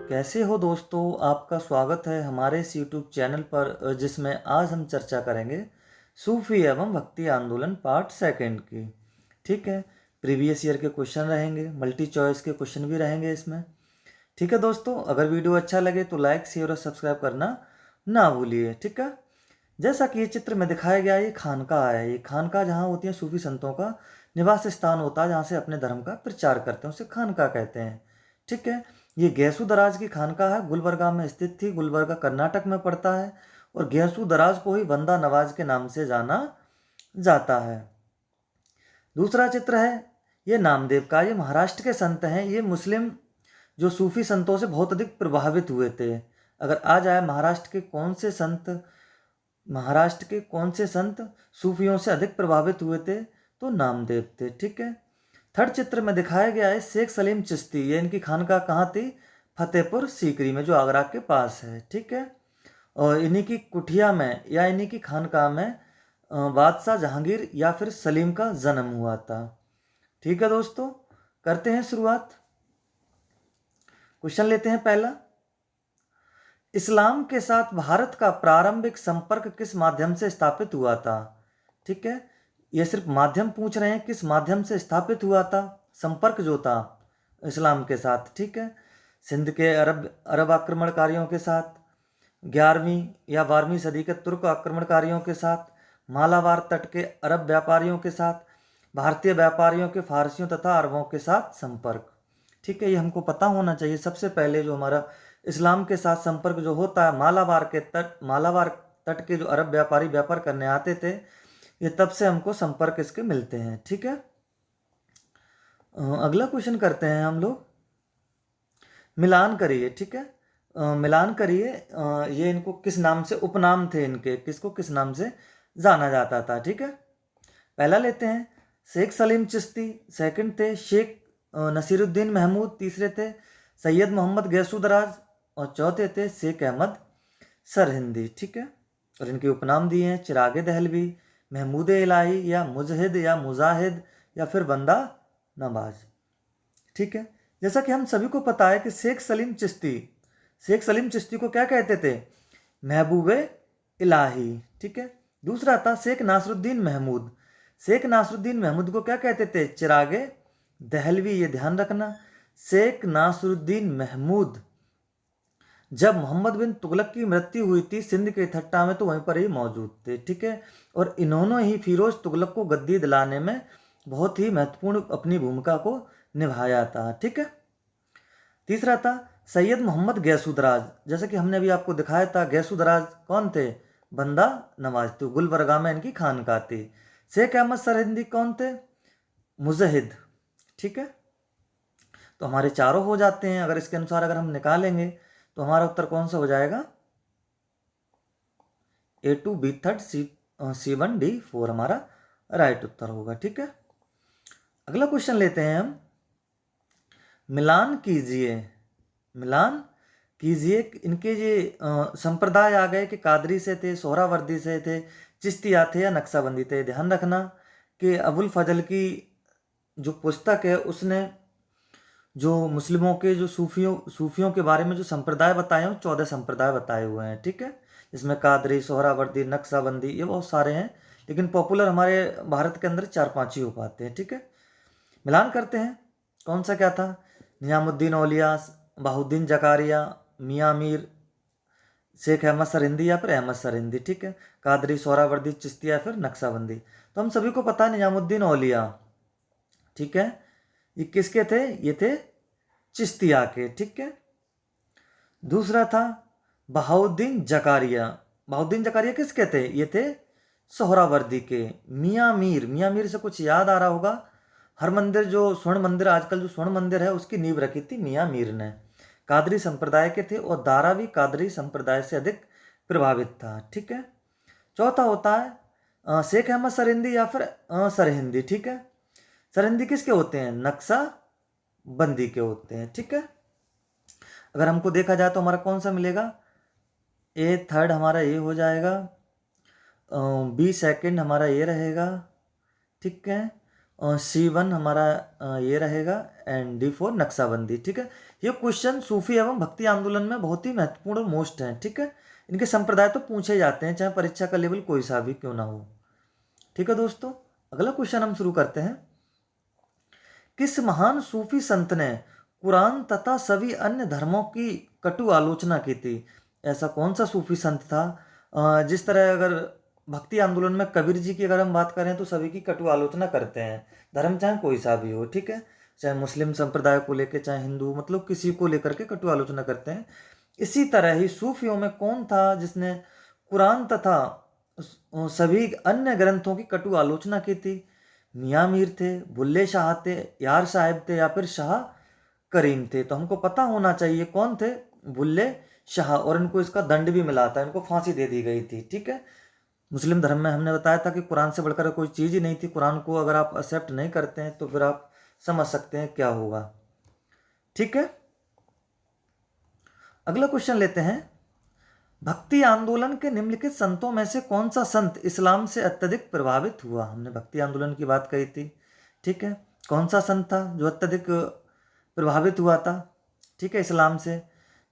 कैसे हो दोस्तों। आपका स्वागत है हमारे इस यूट्यूब चैनल पर जिसमें आज हम चर्चा करेंगे सूफी एवं भक्ति आंदोलन पार्ट सेकंड की। ठीक है, प्रीवियस ईयर के क्वेश्चन रहेंगे, मल्टी चॉइस के क्वेश्चन भी रहेंगे इसमें। ठीक है दोस्तों, अगर वीडियो अच्छा लगे तो लाइक शेयर और सब्सक्राइब करना ना भूलिए। ठीक है, जैसा कि ये चित्र में दिखाया गया, ये खानका है। ये खानका जहाँ होती है सूफी संतों का निवास स्थान होता है, जहाँ से अपने धर्म का प्रचार करते हैं, उसे खानका कहते हैं। ठीक है, ये गैसू दराज की खानका है, गुलबर्गा में स्थित थी। गुलबर्गा कर्नाटक में पड़ता है और गैसू दराज को ही बंदा नवाज के नाम से जाना जाता है। दूसरा चित्र है ये नामदेव का। ये महाराष्ट्र के संत हैं। ये मुस्लिम जो सूफी संतों से बहुत अधिक प्रभावित हुए थे। अगर आ जाए महाराष्ट्र के कौन से संत सूफियों से अधिक प्रभावित हुए थे, तो नामदेव थे। ठीक है, थर्ड चित्र में दिखाया गया है शेख सलीम चिश्ती। ये इनकी खानका कहाँ थी? फतेहपुर सीकरी में, जो आगरा के पास है। ठीक है, और इन्हीं की कुटिया में या इन्हीं की खानका में बादशाह जहांगीर या फिर सलीम का जन्म हुआ था। ठीक है दोस्तों, करते हैं शुरुआत। क्वेश्चन लेते हैं पहला। इस्लाम के साथ भारत का प्रारंभिक संपर्क किस माध्यम से स्थापित हुआ था? ठीक है, ये सिर्फ माध्यम पूछ रहे हैं, किस माध्यम से स्थापित हुआ था संपर्क जो था इस्लाम के साथ। ठीक है, सिंध के अरब आक्रमणकारियों के साथ, 11वीं या 12वीं सदी के तुर्क आक्रमणकारियों के साथ, मालाबार तट के अरब व्यापारियों के साथ, भारतीय व्यापारियों के फारसियों तथा अरबों के साथ संपर्क। ठीक है, ये हमको पता होना चाहिए। सबसे पहले जो हमारा इस्लाम के साथ संपर्क जो होता है, मालाबार तट के जो अरब व्यापारी व्यापार करने आते थे, ये तब से हमको संपर्क इसके मिलते हैं। ठीक है, अगला क्वेश्चन करते हैं हम लोग। मिलान करिए। ठीक है, मिलान करिए। ये इनको किस नाम से उपनाम थे इनके, किसको किस नाम से जाना जाता था? ठीक है, पहला लेते हैं शेख सलीम चिश्ती, सेकंड थे शेख नसीरुद्दीन महमूद, तीसरे थे सैयद मोहम्मद गैसू दराज और चौथे थे शेख अहमद सरहिंदी। ठीक है, और इनके उपनाम दिए हैं चिरागे दहलवी, महमूद इलाही या मुजहिद या मुजाहिद या फिर बंदा नवाज। ठीक है, जैसा कि हम सभी को पता है कि शेख सलीम चिश्ती को क्या कहते थे? महबूबे इलाही। ठीक है, दूसरा था शेख नासरुद्दीन महमूद। शेख नासरुद्दीन महमूद को क्या कहते थे? चिरागे दहलवी। ये ध्यान रखना, शेख नासरुद्दीन महमूद जब मोहम्मद बिन तुगलक की मृत्यु हुई थी सिंध के ठट्टा में, तो वहीं पर ही मौजूद थे। ठीक है, और इन्होंने ही फिरोज तुगलक को गद्दी दिलाने में बहुत ही महत्वपूर्ण अपनी भूमिका को निभाया था। ठीक है, तीसरा था सैयद मोहम्मद गैसू दराज। जैसे कि हमने अभी आपको दिखाया था, गैसू दराज कौन थे? बंदा नवाज थे, गुलबर्गा में इनकी खानका थी। शेख अहमद सरहिंदी कौन थे? मुजहिद। ठीक है, तो हमारे चारों हो जाते हैं। अगर इसके अनुसार अगर हम निकालेंगे तो हमारा उत्तर कौन सा हो जाएगा? A2 B3 C1 D4 हमारा राइट उत्तर होगा। ठीक है, अगला क्वेश्चन लेते हैं हम। मिलान कीजिए। इनके ये संप्रदाय आ गए कि कादरी से थे, सोहरावर्दी से थे, चिश्तिया थे या नक्शाबंदी थे। ध्यान रखना कि अबुल फजल की जो पुस्तक है उसने जो मुस्लिमों के जो सूफियों के बारे में जो संप्रदाय बताए हैं, 14 संप्रदाय बताए हुए हैं। ठीक है, इसमें कादरी, सोहरावर्दी, नक्शाबंदी, ये बहुत सारे हैं, लेकिन पॉपुलर हमारे भारत के अंदर 4-5 ही हो पाते हैं। ठीक है, मिलान करते हैं। कौन सा क्या था? निजामुद्दीन औलिया, बहाउद्दीन जकारिया, मियाँ मीर, शेख अहमद सरहिंदी या फिर अहमद सरहिंदी। ठीक है, कादरी, सोहरावर्दी, चिश्ती या फिर नक्शाबंदी। तो हम सभी को पता है निजामुद्दीन औलिया। ठीक है, ये किसके थे? ये थे चिश्तिया के। ठीक है, दूसरा था बहाउद्दीन जकारिया किसके थे? ये थे सोहरावर्दी के। मियाँ मीर से कुछ याद आ रहा होगा। हर मंदिर जो स्वर्ण मंदिर, आजकल जो स्वर्ण मंदिर है, उसकी नींव रखी थी मियाँ मीर ने। कादरी संप्रदाय के थे और दारा भी कादरी संप्रदाय से अधिक प्रभावित था। ठीक है, चौथा होता है शेख अहमद सरहिंदी या फिर सरहिंदी। ठीक है, सरहिंदी किसके होते हैं? नक्शा बंदी के होते हैं। ठीक है, अगर हमको देखा जाए तो हमारा कौन सा मिलेगा? ए थर्ड हमारा ये हो जाएगा, बी सेकंड हमारा ये रहेगा। ठीक है, C1 हमारा ये रहेगा, एंड D4 नक्शाबंदी। ठीक है, ये क्वेश्चन सूफी एवं भक्ति आंदोलन में बहुत ही महत्वपूर्ण और मोस्ट हैं। ठीक है, इनके संप्रदाय तो पूछे जाते हैं, चाहे परीक्षा का लेवल कोई सा भी क्यों ना हो। ठीक है दोस्तों, अगला क्वेश्चन हम शुरू करते हैं। किस महान सूफी संत ने कुरान तथा सभी अन्य धर्मों की कटु आलोचना की थी? ऐसा कौन सा सूफी संत था? जिस तरह अगर भक्ति आंदोलन में कबीर जी की अगर हम बात करें तो सभी की कटु आलोचना करते हैं, धर्म चाहे कोई सा भी हो। ठीक है, चाहे मुस्लिम संप्रदाय को लेकर, चाहे हिंदू, मतलब किसी को लेकर के कटु आलोचना करते हैं। इसी तरह ही सूफियों में कौन था जिसने कुरान तथा सभी अन्य ग्रंथों की कटु आलोचना की थी? मियाँ मीर थे, बुल्ले शाह थे, यार साहब थे, या फिर शाह करीम थे? तो हमको पता होना चाहिए कौन थे, बुल्ले शाह। और इनको इसका दंड भी मिला था, इनको फांसी दे दी गई थी। ठीक है, मुस्लिम धर्म में हमने बताया था कि कुरान से बढ़कर कोई चीज़ ही नहीं थी। कुरान को अगर आप एक्सेप्ट नहीं करते हैं तो फिर आप समझ सकते हैं क्या होगा। ठीक है, अगला क्वेश्चन लेते हैं। भक्ति आंदोलन के निम्नलिखित संतों में से कौन सा संत इस्लाम से अत्यधिक प्रभावित हुआ? हमने भक्ति आंदोलन की बात कही थी। ठीक है, कौन सा संत था जो अत्यधिक प्रभावित हुआ था? ठीक है, इस्लाम से।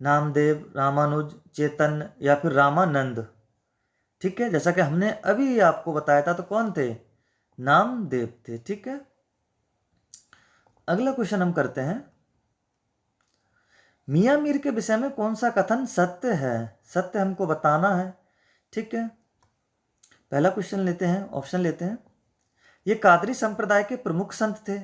नामदेव, रामानुज, चैतन्य, या फिर रामानंद? ठीक है, जैसा कि हमने अभी आपको बताया था, तो कौन थे? नामदेव थे। ठीक है, अगला क्वेश्चन हम करते हैं। मियाँ मीर के विषय में कौन सा कथन सत्य है? सत्य हमको बताना है। ठीक है, पहला क्वेश्चन लेते हैं, ऑप्शन लेते हैं। ये कादरी संप्रदाय के प्रमुख संत थे।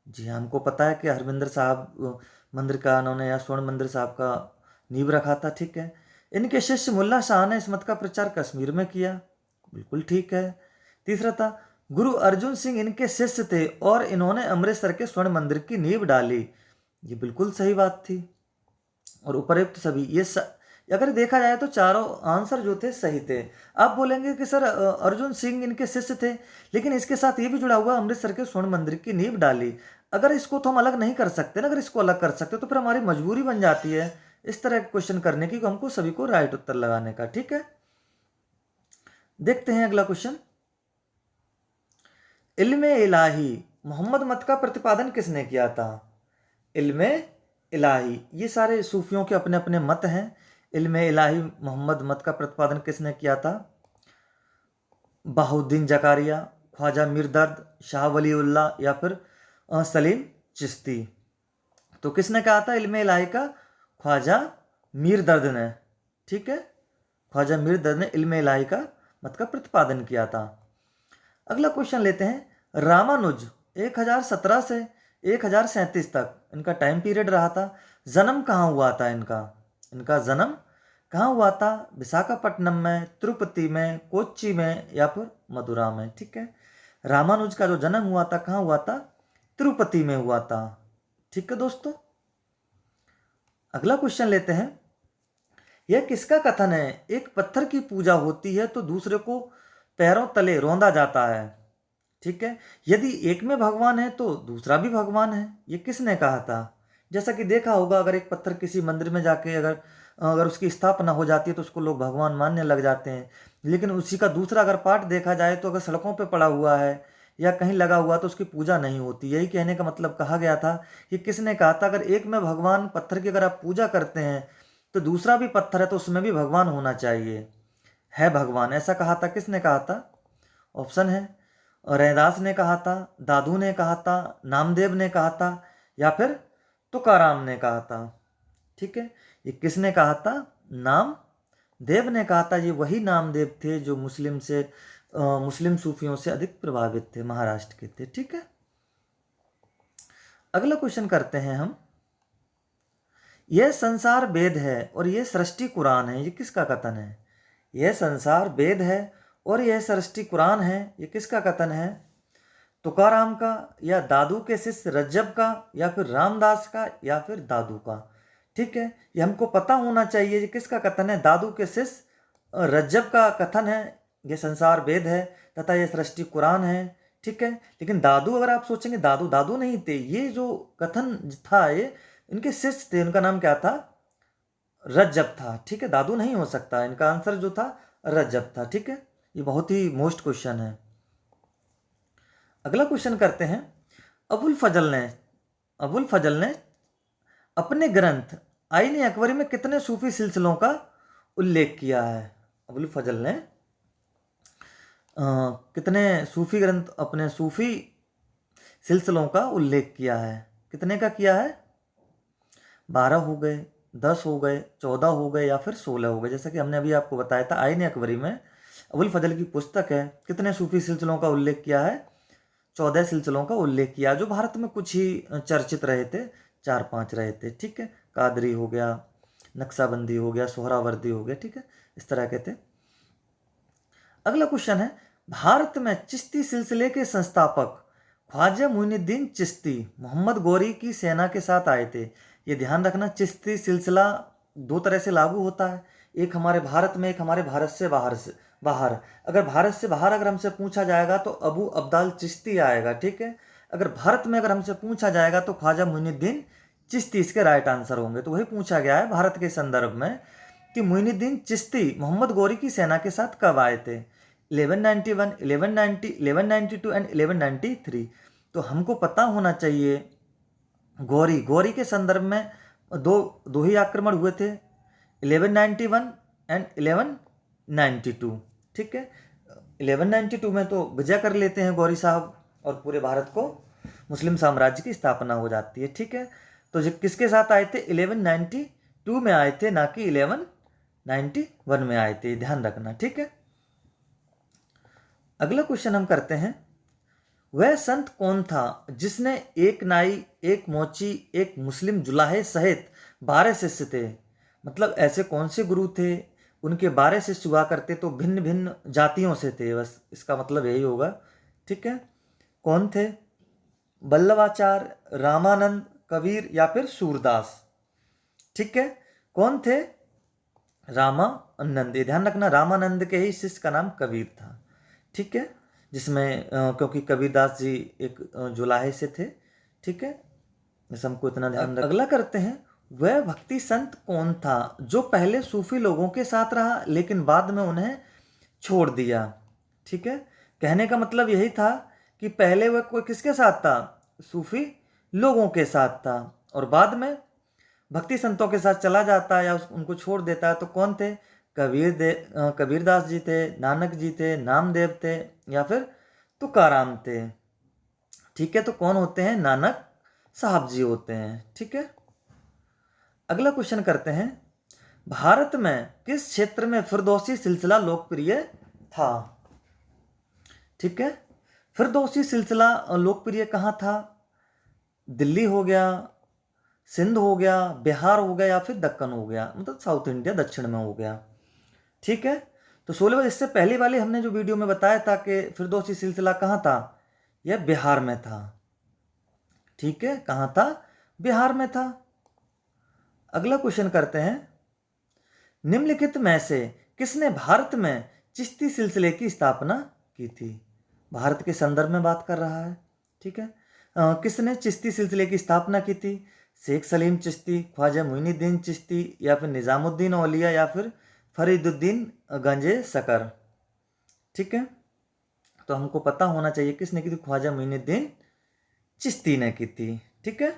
जी हाँ, हमको पता है कि हरमिंदर साहब मंदिर का उन्होंने, या स्वर्ण मंदिर साहब का नींव रखा था। ठीक है, इनके शिष्य मुल्ला शाह ने इस मत का प्रचार कश्मीर में किया। बिल्कुल ठीक है। तीसरा था, गुरु अर्जुन सिंह इनके शिष्य थे और इन्होंने अमृतसर के स्वर्ण मंदिर की नींव डाली। ये बिल्कुल सही बात थी। और उपयुक्त सभी अगर देखा जाए तो चारों आंसर जो थे सही थे। आप बोलेंगे कि सर अर्जुन सिंह इनके शिष्य थे, लेकिन इसके साथ ये भी जुड़ा हुआ अमृतसर के स्वर्ण मंदिर की नींव डाली। अगर इसको तो हम अलग नहीं कर सकते ना, अगर इसको अलग कर सकते तो फिर हमारी मजबूरी बन जाती है इस तरह के क्वेश्चन करने की, हमको सभी को राइट उत्तर लगाने का। ठीक है, देखते हैं अगला क्वेश्चन। इल्मे इलाही मोहम्मद मत का प्रतिपादन किसने किया था? इल्मे इलाही, ये सारे सूफियों के अपने अपने मत हैं। इल्मे इलाही मोहम्मद मत का प्रतिपादन किसने किया था? बहाउद्दीन जकारिया, ख्वाजा मीर दर्द, शाह वलीउल्लाह, या फिर सलीम चिश्ती? तो किसने कहा था इल्मे इलाही का? ख्वाजा मीर दर्द ने। ठीक है, ख्वाजा मीर दर्द ने इल्मे इलाही का मत का प्रतिपादन किया था। अगला क्वेश्चन लेते हैं। रामानुज 1017 से 1037 तक इनका टाइम पीरियड रहा था। जन्म कहाँ हुआ था इनका? इनका जन्म कहाँ हुआ था? विशाखापट्टनम में, तिरुपति में, कोच्चि में, या फिर मदुरा में? ठीक है, रामानुज का जो जन्म हुआ था कहाँ हुआ था? तिरुपति में हुआ था। ठीक है दोस्तों, अगला क्वेश्चन लेते हैं। यह किसका कथन है? एक पत्थर की पूजा होती है तो दूसरे को पैरों तले रौंदा जाता है। ठीक है, यदि एक में भगवान है तो दूसरा भी भगवान है। ये किसने कहा था? जैसा कि देखा होगा, अगर एक पत्थर किसी मंदिर में जाके अगर अगर उसकी स्थापना हो जाती है तो उसको लोग भगवान मानने लग जाते हैं। लेकिन उसी का दूसरा अगर पार्ट देखा जाए तो अगर सड़कों पे पड़ा हुआ है या कहीं लगा हुआ तो उसकी पूजा नहीं होती। यही कहने का मतलब कहा गया था कि किसने कहा था अगर एक में भगवान पत्थर की अगर आप पूजा करते हैं तो दूसरा भी पत्थर है तो उसमें भी भगवान होना चाहिए, है भगवान। ऐसा कहा था, किसने कहा था? ऑप्शन है, रैदास ने कहा था, दादू ने कहा था, नामदेव ने कहा था, या फिर तुकाराम ने कहा था? ठीक है, ये किसने कहा था? नामदेव ने कहा था। ये वही नामदेव थे जो मुस्लिम सूफियों से अधिक प्रभावित थे, महाराष्ट्र के थे। ठीक है, अगला क्वेश्चन करते हैं हम। यह संसार वेद है और यह सृष्टि कुरान है, ये किसका कथन है? यह संसार वेद है और यह सृष्टि कुरान है, ये किसका कथन है? तुकाराम का, या दादू के शिष्य रज्जब का, या फिर रामदास का, या फिर दादू का? ठीक है, ये हमको पता होना चाहिए ये किसका कथन है। दादू के शिष्य रज्जब का कथन है, ये संसार वेद है तथा यह सृष्टि कुरान है। ठीक है, लेकिन दादू, अगर आप सोचेंगे दादू दादू नहीं थे, ये जो कथन था ये इनके शिष्य थे, उनका नाम क्या था? रज्जब था। ठीक है, दादू नहीं हो सकता, इनका आंसर जो था रज्जब था। ठीक है, ये बहुत ही मोस्ट क्वेश्चन है। अगला क्वेश्चन करते हैं, अबुल फजल ने अपने ग्रंथ आईन अकबरी में कितने सूफी सिलसिलों का उल्लेख किया है? अबुल फजल ने कितने सूफी ग्रंथ, अपने सूफी सिलसिलों का उल्लेख किया है? कितने का किया है? 12 हो गए, 10 हो गए, 14 हो गए या फिर 16 हो गए। जैसा कि हमने अभी आपको बताया था, आईन अकबरी में अबुल फजल की पुस्तक है, कितने सूफी सिलसिलों का उल्लेख किया है? 14 सिलसिलों का उल्लेख किया, जो भारत में कुछ ही चर्चित रहे थे, 4-5 रहे थे। ठीक है, कादरी हो गया, नक्शाबंदी हो गया, सोहरावर्दी हो गया। ठीक है, इस तरह के थे। अगला क्वेश्चन है, भारत में चिश्ती सिलसिले के संस्थापक ख्वाजा मुइनुद्दीन चिश्ती मोहम्मद गौरी की सेना के साथ आए थे। ये ध्यान रखना, चिश्ती सिलसिला दो तरह से लागू होता है, एक हमारे भारत में, एक हमारे भारत से बाहर। अगर भारत से बाहर अगर हमसे पूछा जाएगा तो अबू अब्दाल चिश्ती आएगा। ठीक है, अगर भारत में अगर हमसे पूछा जाएगा तो ख्वाजा मुइनुद्दीन चिश्ती इसके राइट आंसर होंगे। तो वही पूछा गया है भारत के संदर्भ में कि मुइनुद्दीन चिश्ती मोहम्मद गौरी की सेना के साथ कब आए थे? 1191, 1190, 1192 एंड 1193। तो हमको पता होना चाहिए, गौरी के संदर्भ में दो ही आक्रमण हुए थे, 1191 एंड 1192। ठीक है, 1192 में तो विजय कर लेते हैं गौरी साहब और पूरे भारत को मुस्लिम साम्राज्य की स्थापना हो जाती है। ठीक है, तो जो किसके साथ आए थे? 1192 में आए थे, ना कि 1191 में आए थे, ध्यान रखना। ठीक है, अगला क्वेश्चन हम करते हैं, वह संत कौन था जिसने एक नाई, एक मोची, एक मुस्लिम जुलाहे सहित 12 शिष्य थे? मतलब ऐसे कौन से गुरु थे, उनके 12 शिष्य हुआ करते, तो भिन्न भिन्न जातियों से थे, बस इसका मतलब यही होगा। ठीक है, कौन थे? वल्लभाचार्य, रामानंद, कबीर या फिर सूरदास? ठीक है, कौन थे? रामानंद। ध्यान रखना, रामानंद के ही शिष्य का नाम कबीर था। ठीक है, जिसमें क्योंकि कबीरदास जी एक जुलाहे से थे। ठीक है, बस हमको इतना ध्यान रख। अगला करते हैं, वह भक्ति संत कौन था जो पहले सूफी लोगों के साथ रहा लेकिन बाद में उन्हें छोड़ दिया? ठीक है, कहने का मतलब यही था कि पहले वह कोई किसके साथ था? सूफी लोगों के साथ था, और बाद में भक्ति संतों के साथ चला जाता या उनको छोड़ देता। तो कौन थे? कबीरदास जी थे, नानक जी थे, नामदेव थे या फिर तुकाराम थे। ठीक है, तो कौन होते हैं? नानक साहब जी होते हैं। ठीक है, अगला क्वेश्चन करते हैं, भारत में किस क्षेत्र में फिरदौसी सिलसिला लोकप्रिय था? ठीक है, फिरदौसी सिलसिला लोकप्रिय कहाँ था? दिल्ली हो गया, सिंध हो गया, बिहार हो गया या फिर दक्कन हो गया, मतलब साउथ इंडिया, दक्षिण में हो गया। ठीक है, तो 16 इससे पहले वाले हमने जो वीडियो में बताया था कि फिरदौसी सिलसिला कहाँ था, यह बिहार में था। ठीक है, कहाँ था? बिहार में था। अगला क्वेश्चन करते हैं, निम्नलिखित में से किसने भारत में चिश्ती सिलसिले की स्थापना की थी? भारत के संदर्भ में बात कर रहा है। ठीक है, किसने चिश्ती सिलसिले की स्थापना की थी? शेख सलीम चिश्ती, ख्वाजा मुइनुद्दीन चिश्ती या फिर निज़ामुद्दीन औलिया या फिर फरीदुद्दीन गंजे सकर? ठीक है, तो हमको पता होना चाहिए किसने की थी? ख्वाजा मुइनुद्दीन चिश्ती ने की थी। ठीक है,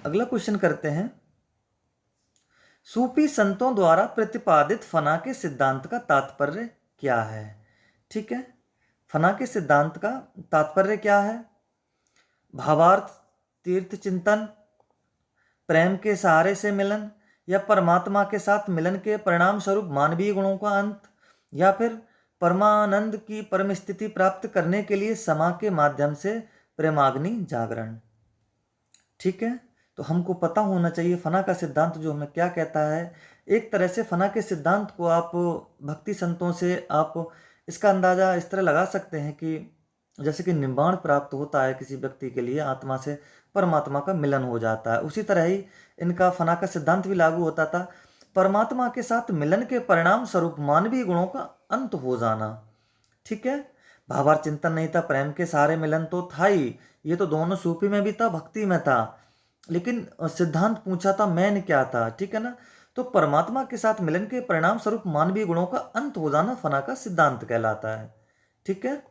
अगला क्वेश्चन करते हैं, सूफी संतों द्वारा प्रतिपादित फना के सिद्धांत का तात्पर्य क्या है? ठीक है, फना के सिद्धांत का तात्पर्य क्या है? भावार्थ, तीर्थ चिंतन, प्रेम के सहारे से मिलन, या परमात्मा के साथ मिलन के परिणाम स्वरूप मानवीय गुणों का अंत, या फिर परमानंद की परम स्थिति प्राप्त करने के लिए समा के माध्यम से प्रेमाग्नि जागरण। ठीक है, तो हमको पता होना चाहिए फना का सिद्धांत जो हमें क्या कहता है। एक तरह से फना के सिद्धांत को आप भक्ति संतों से आप इसका अंदाज़ा इस तरह लगा सकते हैं कि जैसे कि निर्वाण प्राप्त होता है किसी व्यक्ति के लिए, आत्मा से परमात्मा का मिलन हो जाता है, उसी तरह ही इनका फना का सिद्धांत भी लागू होता था। परमात्मा के साथ मिलन के परिणाम स्वरूप मानवीय गुणों का अंत हो जाना। ठीक है, भावार्थ चिंतन नहीं था, प्रेम के सहारे मिलन तो था ही, ये तो दोनों सूफी में भी था, भक्ति में था, लेकिन सिद्धांत पूछा था मैन क्या था। ठीक है ना, तो परमात्मा के साथ मिलन के परिणाम स्वरूप मानवीय गुणों का अंत हो जाना फना का सिद्धांत कहलाता है। ठीक है,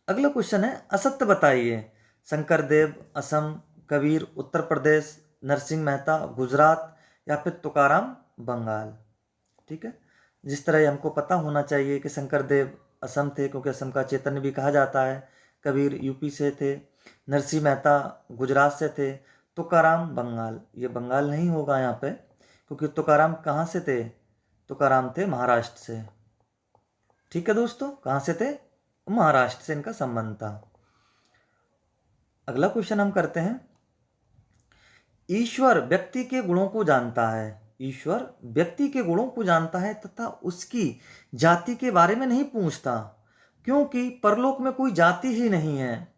अगला क्वेश्चन है असत्य बताइए। शंकर देव असम, कबीर उत्तर प्रदेश, नरसिंह मेहता गुजरात या फिर तुकाराम बंगाल। ठीक है, जिस तरह ये हमको पता होना चाहिए कि शंकर देव असम थे क्योंकि असम का चैतन्य भी कहा जाता है, कबीर यूपी से थे, नरसिंह मेहता गुजरात से थे, तुकाराम बंगाल। ये बंगाल नहीं होगा यहाँ पे, क्योंकि तुकाराम कहाँ से थे? तुकाराम थे महाराष्ट्र से। ठीक है दोस्तों, कहाँ से थे? महाराष्ट्र से इनका संबंध था। अगला क्वेश्चन हम करते हैं, ईश्वर व्यक्ति के गुणों को जानता है। ईश्वर व्यक्ति के गुणों को जानता है तथा उसकी जाति के बारे में नहीं पूछता, क्योंकि परलोक में कोई जाति ही नहीं है।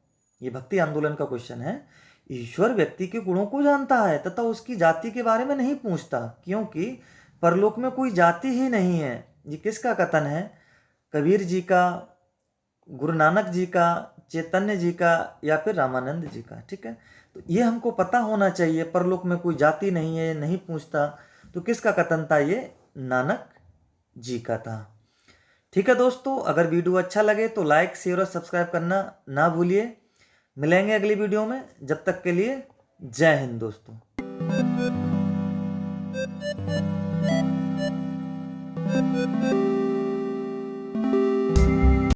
ये भक्ति आंदोलन का क्वेश्चन है। ईश्वर व्यक्ति के गुणों को जानता है तथा उसकी जाति के बारे में नहीं पूछता, क्योंकि परलोक में कोई जाति ही नहीं है। ये किसका कथन है? कबीर जी का, गुरु नानक जी का, चैतन्य जी का या फिर रामानंद जी का। ठीक है, तो ये हमको पता होना चाहिए, परलोक में कोई जाति नहीं है, नहीं पूछता। तो किसका कथन था? ये नानक जी का था। ठीक है दोस्तों, अगर वीडियो अच्छा लगे तो लाइक शेयर और सब्सक्राइब करना ना भूलिए। मिलेंगे अगली वीडियो में, जब तक के लिए जय हिंद दोस्तों।